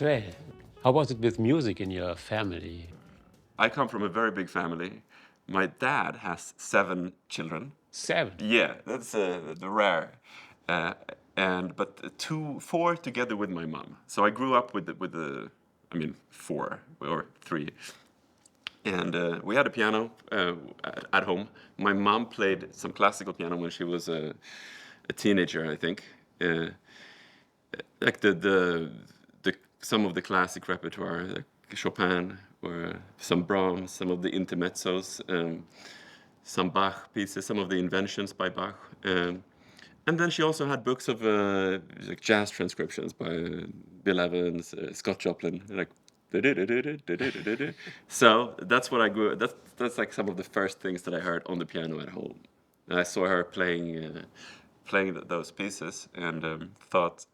12. How was it with music in your family? I come from a very big family. My dad has 7 children. 7. Yeah, that's the rare. Uh, but 4 together with my mom. So I grew up with the 4 or 3. And we had a piano at home. My mom played some classical piano when she was a teenager, I think. Like the some of the classic repertoire, like Chopin or some Brahms, some of the intermezzos, some Bach pieces, some of the inventions by Bach. And then she also had books of like jazz transcriptions by Bill Evans, Scott Joplin, like. So that's what I grew. That's like some of the first things that I heard on the piano at home. And I saw her playing those pieces and thought,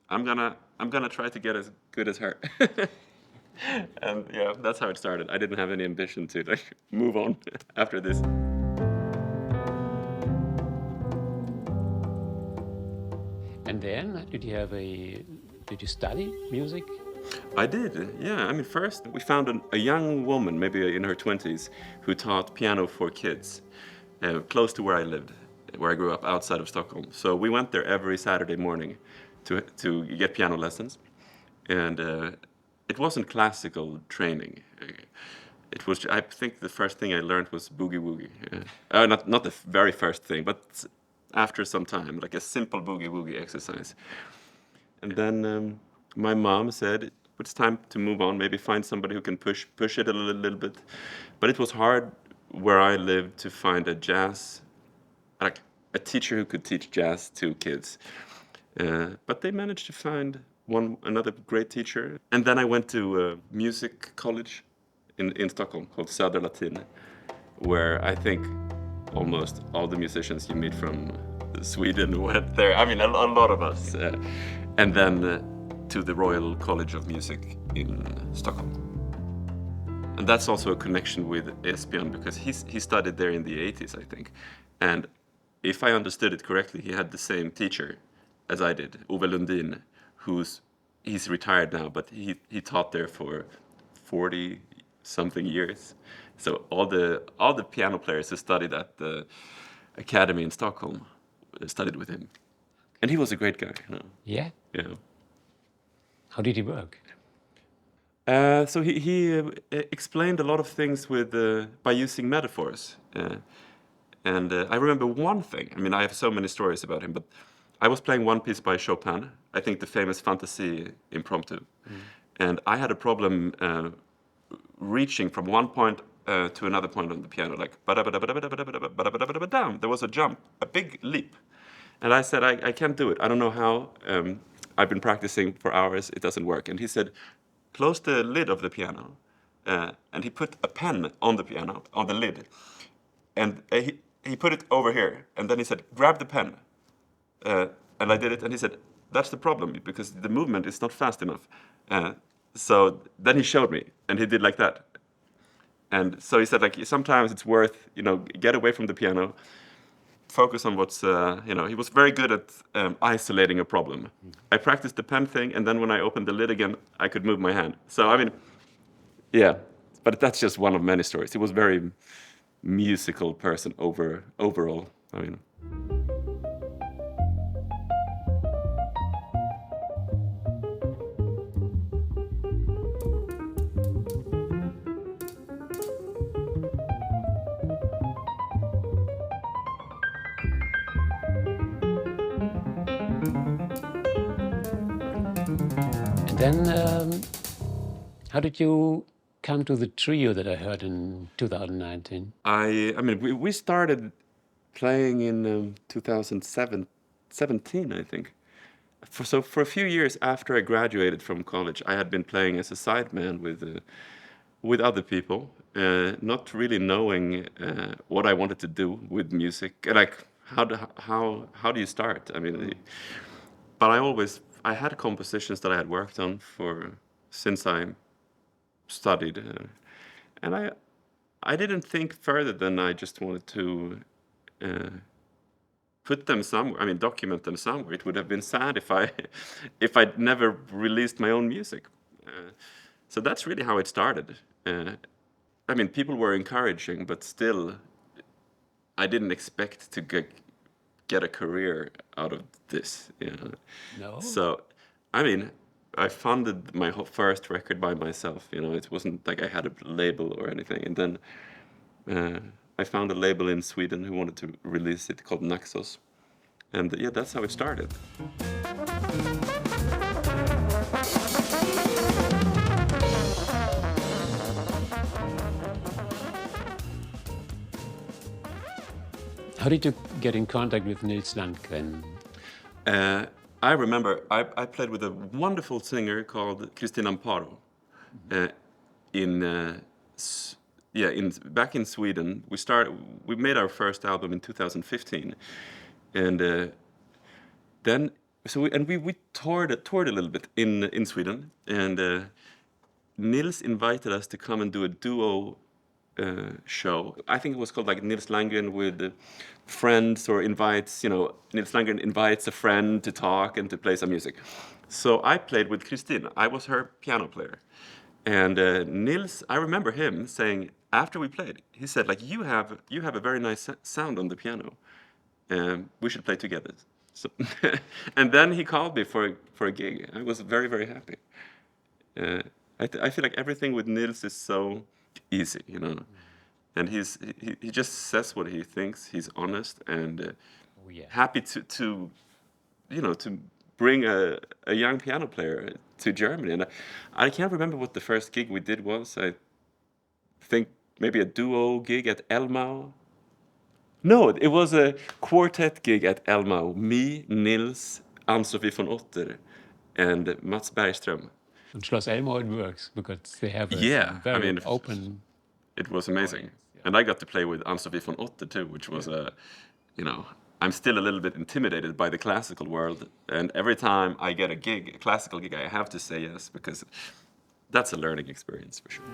I'm gonna try to get as good as her. And yeah, that's how it started. I didn't have any ambition to like move on after this. And then, did you study music? I did, yeah. I mean, first we found a young woman, maybe in her 20s, who taught piano for kids, close to where I lived, where I grew up, outside of Stockholm. So we went there every Saturday morning to get piano lessons, and it wasn't classical training. It was, I think, the first thing I learned was boogie woogie. Not the very first thing, but after some time, like a simple boogie woogie exercise. And then my mom said it's time to move on, maybe find somebody who can push it a little bit. But it was hard where I lived to find a jazz, like a teacher who could teach jazz to kids. But they managed to find another great teacher. And then I went to a music college in Stockholm called Söder Latin, where I think almost all the musicians you meet from Sweden went there. I mean, a lot of us. And then to the Royal College of Music in Stockholm. And that's also a connection with Esbjörn, because he studied there in the 80s, I think. And if I understood it correctly, he had the same teacher as I did, Ove Lundin, he's retired now, but he taught there for 40-something years. So all the piano players who studied at the academy in Stockholm studied with him. And he was a great guy. You know? Yeah? Yeah. How did he work? So he explained a lot of things by using metaphors. And I remember one thing. I mean, I have so many stories about him, but I was playing one piece by Chopin, I think the famous Fantasy Impromptu. And I had a problem reaching from one point to another point on the piano, like there was a jump, a big leap. And I said, I can't do it. I don't know how. I've been practicing for hours. It doesn't work. And he said, close the lid of the piano. And he put a pen on the piano, on the lid. And he put it over here. And then he said, grab the pen. And I did it. And he said, that's the problem, because the movement is not fast enough. So then he showed me. And he did like that. And so he said, like, sometimes it's worth, get away from the piano, focus on what's, he was very good at isolating a problem. I practiced the pen thing, and then when I opened the lid again, I could move my hand. So, I mean, yeah, but that's just one of many stories. He was a very musical person overall, I mean. Then, how did you come to the trio that I heard in 2019? I mean, we started playing in 2017, I think. For a few years after I graduated from college, I had been playing as a sideman with other people, not really knowing what I wanted to do with music. Like, how do you start? I mean, but I had compositions that I had worked on since I studied, and I didn't think further than I just wanted to put them somewhere. I mean, document them somewhere. It would have been sad if I'd never released my own music. So that's really how it started. I mean, people were encouraging, but still, I didn't expect to get a career out of this. No? So, I mean, I funded my first record by myself. It wasn't like I had a label or anything. And then I found a label in Sweden who wanted to release it called Naxos. And yeah, that's how it started. How did you get in contact with Nils Lan? I remember I played with a wonderful singer called Christina Amparo back in Sweden. We made our first album in 2015, and then we toured a little bit in Sweden, and Nils invited us to come and do a duo show. I think it was called like Nils Landgren with friends, or invites, Nils Landgren invites a friend to talk and to play some music. So I played with Christine. I was her piano player. And Nils, I remember him saying, after we played, he said, like, you have a very nice sound on the piano. We should play together. So and then he called me for a gig. I was very, very happy. I feel like everything with Nils is so easy, and he just says what he thinks. He's honest and happy to bring a young piano player to Germany. And I can't remember what the first gig we did was. I think maybe a duo gig at Elmau. No, it was a quartet gig at Elmau. Me, Nils, Ann-Sofie von Otter, and Mats Bergström. And Schloss Elmau, it works because they have a very open. It was amazing. And I got to play with Ann-Sofie von Otter too, which was I'm still a little bit intimidated by the classical world. And every time I get a classical gig, I have to say yes, because that's a learning experience for sure.